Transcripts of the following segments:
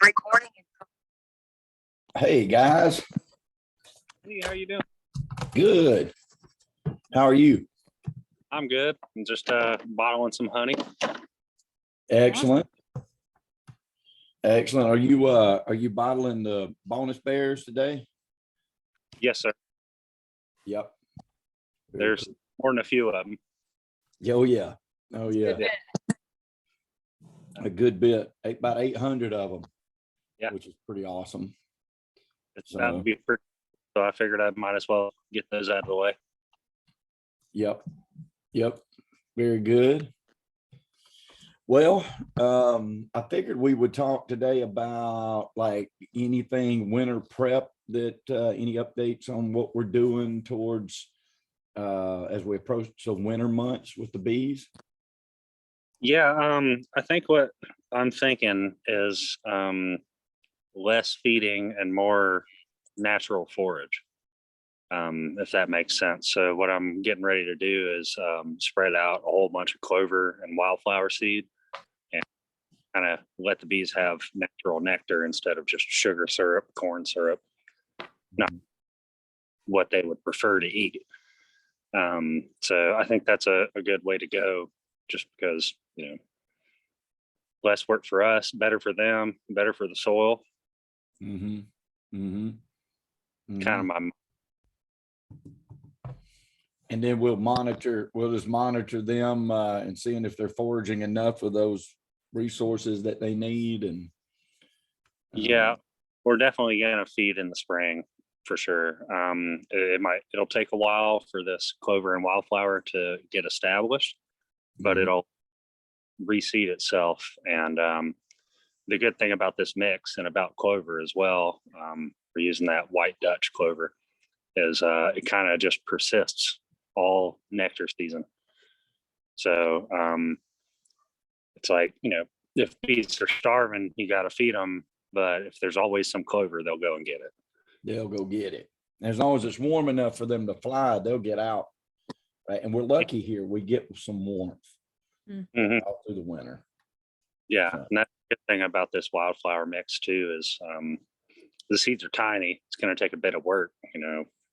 Recording. Hey guys, Hey, how you doing? good. How are you? I'm good. I'm just bottling some honey. Excellent. Excellent. Are you bottling the bonus bears today? Yes, sir. Yep. There's more than a few of them. Oh yeah. Oh yeah. Yeah. A good bit. About 800 of them. Yeah. Which is pretty awesome. It's about to be pretty, so I figured I might as well get those out of the way. Yep. Yep. Very good. Well, I figured we would talk today about like anything winter prep that any updates on what we're doing towards as we approach the winter months with the bees. Yeah, I think what I'm thinking is less feeding and more natural forage, if that makes sense. So what I'm getting ready to do is spread out a whole bunch of clover and wildflower seed and kind of let the bees have natural nectar instead of just sugar syrup, corn syrup, not what they would prefer to eat. So I think that's a good way to go, just because, less work for us, better for them, better for the soil. Mm-hmm. Mm-hmm. Mm-hmm. Kind of my. And then we'll just monitor them and seeing if they're foraging enough of those resources that they need. And Yeah, we're definitely going to feed in the spring for sure. It'll take a while for this clover and wildflower to get established, but it'll reseed itself. And the good thing about this mix and about clover as well, we're using that white Dutch clover, is it kind of just persists all nectar season. So it's like, if bees are starving, you got to feed them. But if there's always some clover, they'll go and get it. They'll go get it. As long as it's warm enough for them to fly, they'll get out. Right? And we're lucky here. We get some warmth all through the winter. Yeah. So. And that's the good thing about this wildflower mix too, is the seeds are tiny. It's going to take a bit of work,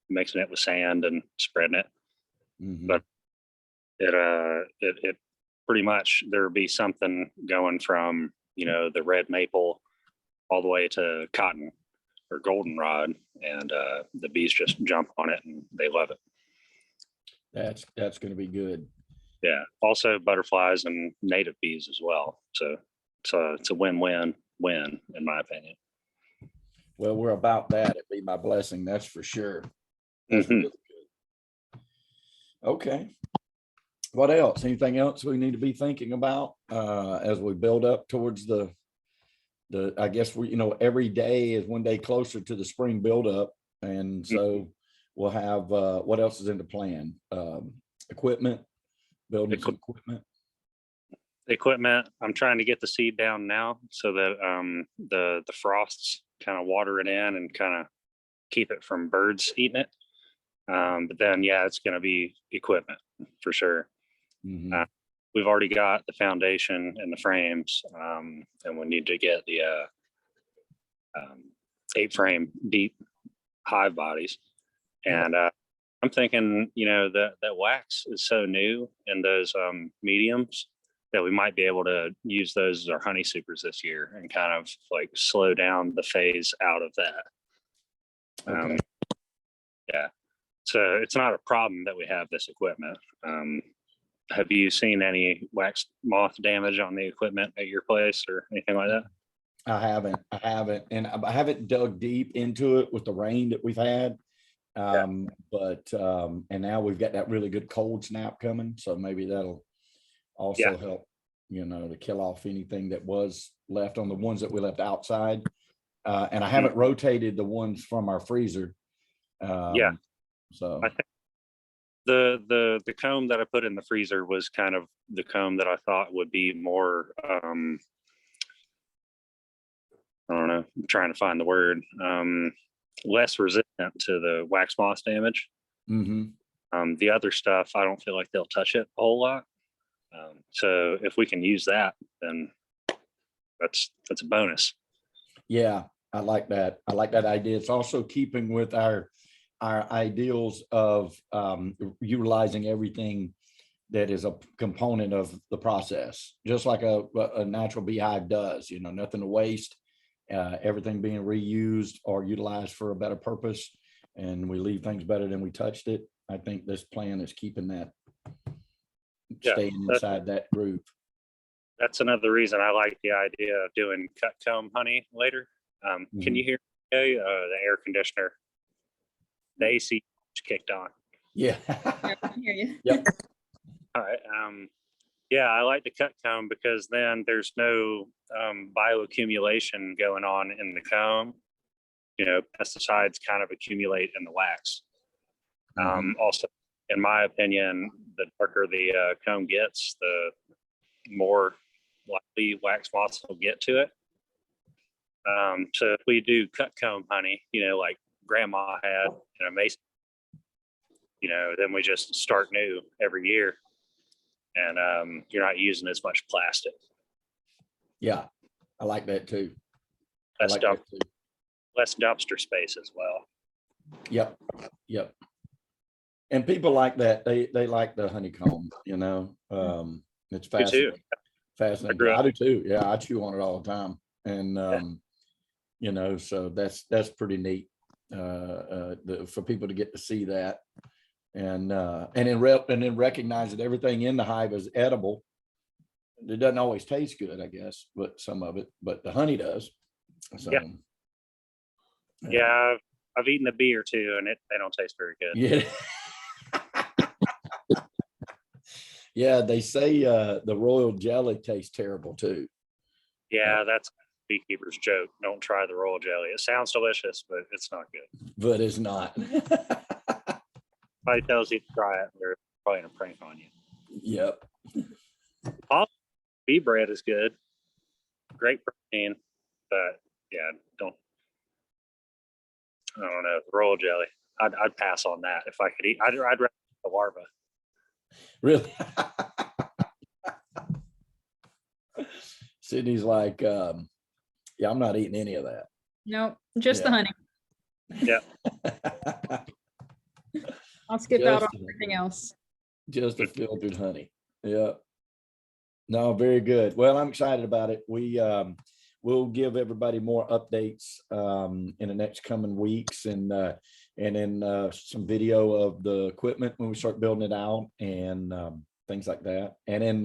mixing it with sand and spreading it. Mm-hmm. But it pretty much, there'll be something going from, the red maple all the way to cotton or goldenrod, and the bees just jump on it and they love it. That's going to be good. Yeah. Also butterflies and native bees as well. So it's a win-win-win in my opinion. Well, we're about that. It'd be my blessing. That's for sure. That's really good. Okay. What else? Anything else we need to be thinking about as we build up towards the I guess every day is one day closer to the spring buildup. And so we'll have, what else is in the plan? Equipment, building some equipment. I'm trying to get the seed down now so that the frosts kind of water it in and kind of keep it from birds eating it. But then, yeah, it's going to be equipment for sure. Mm-hmm. We've already got the foundation and the frames, and we need to get the 8-frame deep hive bodies. And I'm thinking, that wax is so new in those mediums that we might be able to use those as our honey supers this year and kind of like slow down the phase out of that. Okay. Yeah. So it's not a problem that we have this equipment. Have you seen any wax moth damage on the equipment at your place or anything like that? I haven't. And I haven't dug deep into it with the rain that we've had. But and now we've got that really good cold snap coming. So maybe that'll also help, to kill off anything that was left on the ones that we left outside. And I haven't rotated the ones from our freezer. So I think the comb that I put in the freezer was kind of the comb that I thought would be more I don't know, I'm trying to find the word, less resistant to the wax moth damage. The other stuff, I don't feel like they'll touch it a whole lot. So if we can use that, then that's a bonus. Yeah, I like that. I like that idea. It's also keeping with our ideals of utilizing everything that is a component of the process, just like a natural beehive does, you know, nothing to waste, everything being reused or utilized for a better purpose. And we leave things better than we touched it. I think this plan is keeping that, Yeah, staying inside that group. that's another reason I like the idea of doing cut comb honey later. Can you hear me? Okay? The air conditioner, the AC kicked on. Yeah. Yeah, I can hear you. Yep. All right. Yeah, I like the cut comb because then there's no bioaccumulation going on in the comb. You know, pesticides kind of accumulate in the wax. Also, in my opinion, the darker the comb gets, the more likely wax moths will get to it. So if we do cut comb honey, you know, like grandma had in a mason, you know, then we just start new every year, and you're not using as much plastic. Yeah, I like that too. I Less, like dump, that too. less dumpster space as well. Yep, yep. And people like that. They like the honeycomb, you know. It's Me too. fascinating. I do too. Yeah, I chew on it all the time. And Yeah. you know, so that's pretty neat for people to get to see that. And then recognize that everything in the hive is edible. It doesn't always taste good, I guess, but some of it, but the honey does. So Yeah. Yeah, I've eaten a bee or two, and they don't taste very good. Yeah. Yeah, they say the royal jelly tastes terrible too. Yeah, that's beekeeper's joke. Don't try the royal jelly. It sounds delicious, but it's not good. But it's not. Somebody tells you to try it, they're playing a prank on you. Yep. Bee bread is good, great protein, but yeah, I don't know, the royal jelly. I'd pass on that if I could eat. I'd rather the larva. Really? Sydney's like, yeah, I'm not eating any of that. No, just the Yeah. honey. Yeah. I'll skip out Just- on everything else. Just the filtered honey. Yeah. No, very good. Well, I'm excited about it. We'll give everybody more updates in the next coming weeks, and then some video of the equipment when we start building it out, and things like that. And then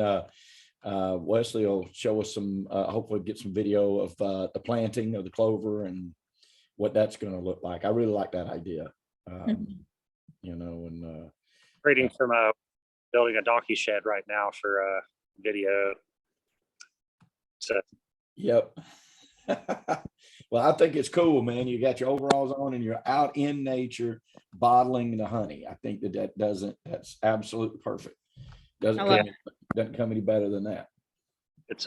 Wesley will show us some, hopefully get some video of the planting of the clover and what that's going to look like. I really like that idea. You know, and Reading from building a donkey shed right now for video. So yep. Well, I think it's cool, man. You got your overalls on and you're out in nature bottling the honey. I think that's absolutely perfect. Doesn't come any better than that. It's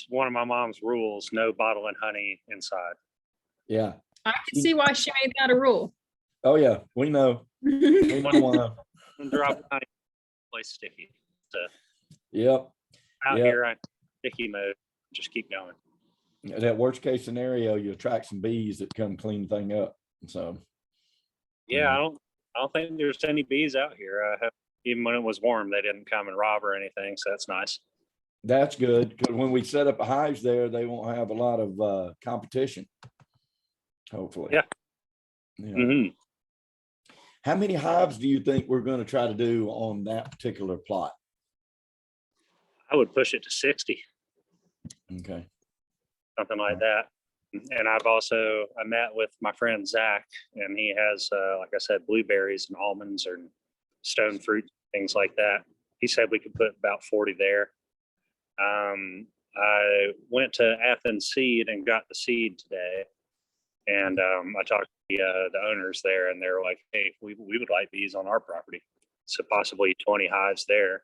one of my mom's rules: no bottling honey inside. Yeah. I can see why she made that a rule. Oh yeah, we know. We don't want to. Drop honey, place sticky. So Yep. out Yep. here, I'm sticky mode. Just keep going. That worst case scenario, you attract some bees that come clean the thing up. So Yeah, I don't think there's any bees out here. Even when it was warm, they didn't come and rob or anything, so that's nice. that's good, because when we set up hives there, they won't have a lot of competition. Hopefully. Yeah. Yeah. How many hives do you think we're going to try to do on that particular plot? I would push it to 60, Okay. something like that. And I met with my friend Zach, and he has, like I said, blueberries and almonds and stone fruit, things like that. He said we could put about 40 there. I went to Athens Seed and got the seed today, and I talked to the owners there, and they're like, "Hey, we would like bees on our property, so possibly 20 hives there."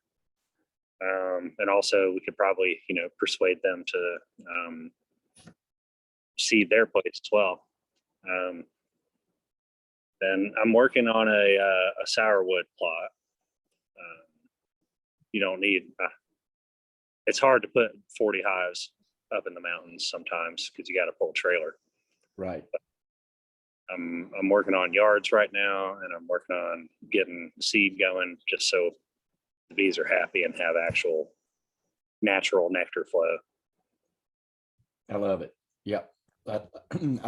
And also, we could probably, persuade them to seed their place as well. Then I'm working on a sourwood plot. You don't need. It's hard to put 40 hives up in the mountains sometimes because you got to pull a trailer. Right. I'm working on yards right now, and I'm working on getting seed going just so the bees are happy and have actual natural nectar flow. I love it. Yep. I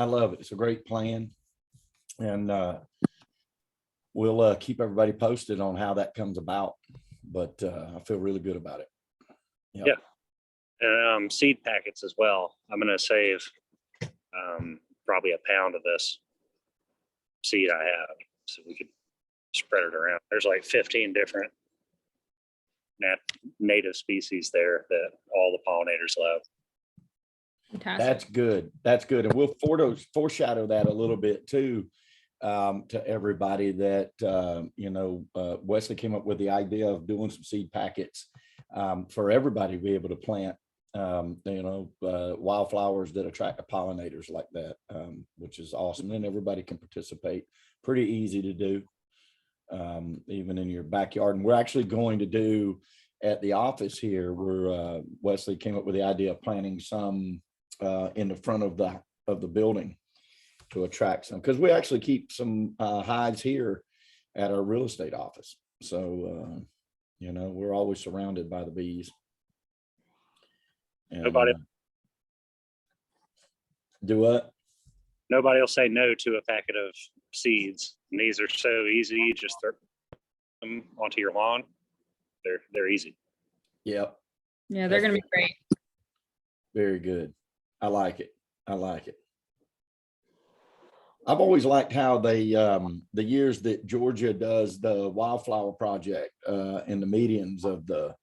love it. It's a great plan. And we'll keep everybody posted on how that comes about. But I feel really good about it. Yep. Yeah. And seed packets as well. I'm going to save probably a pound of this seed I have so we could spread it around. There's like 15 different native species there that all the pollinators love. Fantastic. That's good. That's good. And we'll foreshadow that a little bit too, to everybody that, Wesley came up with the idea of doing some seed packets for everybody to be able to plant, wildflowers that attract the pollinators like that, which is awesome. And everybody can participate. Pretty easy to do, even in your backyard. And we're actually going to do at the office here, where Wesley came up with the idea of planting some in the front of the building to attract some, because we actually keep some hives here at our real estate office. So, we're always surrounded by the bees. And, Nobody do what? Nobody will say no to a packet of seeds. And these are so easy. You just throw them onto your lawn. They're easy. Yep. Yeah, they're going to be great. Very good. I like it. I like it. I've always liked how they, the years that Georgia does the wildflower project in the medians of the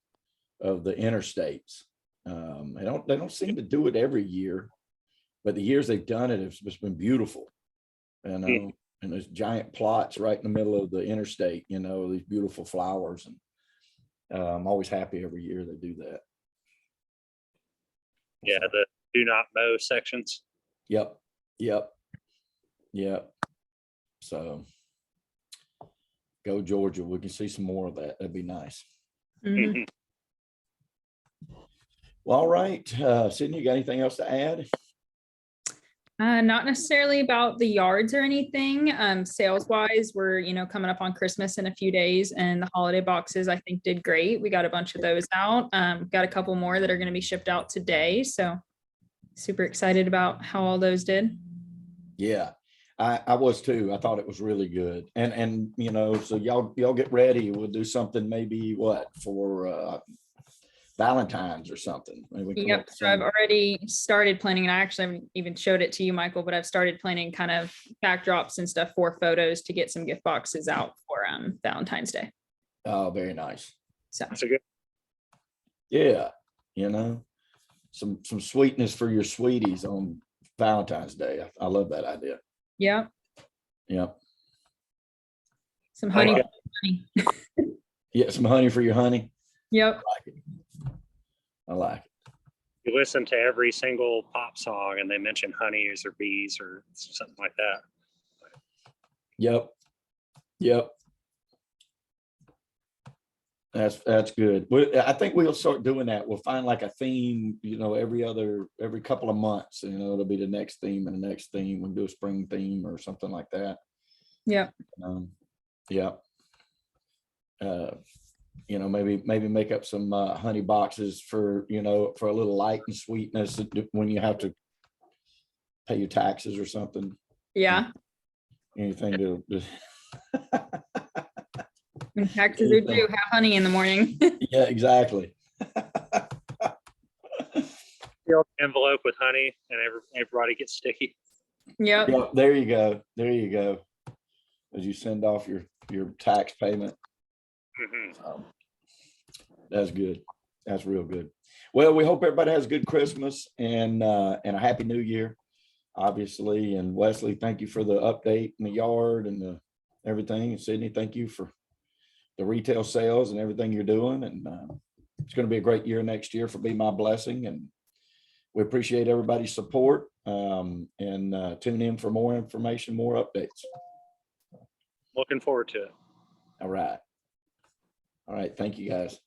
interstates. They don't seem to do it every year, but the years they've done it, it's just been beautiful. And there's giant plots right in the middle of the interstate, these beautiful flowers. And I'm always happy every year they do that. Yeah, the do not mow sections. Yep. So go Georgia. We can see some more of that. That'd be nice. Mhm. Well, all right. Sydney, you got anything else to add? Not necessarily about the yards or anything. Sales wise, we're, coming up on Christmas in a few days, and the holiday boxes I think did great. We got a bunch of those out. Got a couple more that are going to be shipped out today. So super excited about how all those did. Yeah, I was too. I thought it was really good. And so y'all get ready. We'll do something maybe for Valentine's or something. Yep. So I've already started planning, and I actually haven't even showed it to you, Michael, but I've started planning kind of backdrops and stuff for photos to get some gift boxes out for Valentine's Day. Oh, very nice. So That's a good. Yeah, some sweetness for your sweeties on Valentine's Day. I love that idea. yeah. Yep. Some honey. Okay. honey. Yeah, some honey for your honey. Yep. I like it. You listen to every single pop song and they mention honeys or bees or something like that. Yep. That's good. I think we'll start doing that. We'll find like a theme, every couple of months, it'll be the next theme and the next theme. We'll do a spring theme or something like that. Yep. Maybe make up some honey boxes for a little light and sweetness when you have to pay your taxes or something. Yeah. Anything to When taxes are due, have honey in the morning. yeah, exactly. Fill the envelope with honey and everybody gets sticky. Yep. Yeah, there you go. As you send off your tax payment. That's good. That's real good. Well, we hope everybody has a good Christmas and a happy new year, obviously. And Wesley, thank you for the update in the yard and everything. And Sydney, thank you for the retail sales and everything you're doing. And it's going to be a great year next year for Be My Blessing. And we appreciate everybody's support and tune in for more information, more updates. Looking forward to it. All right. Thank you, guys.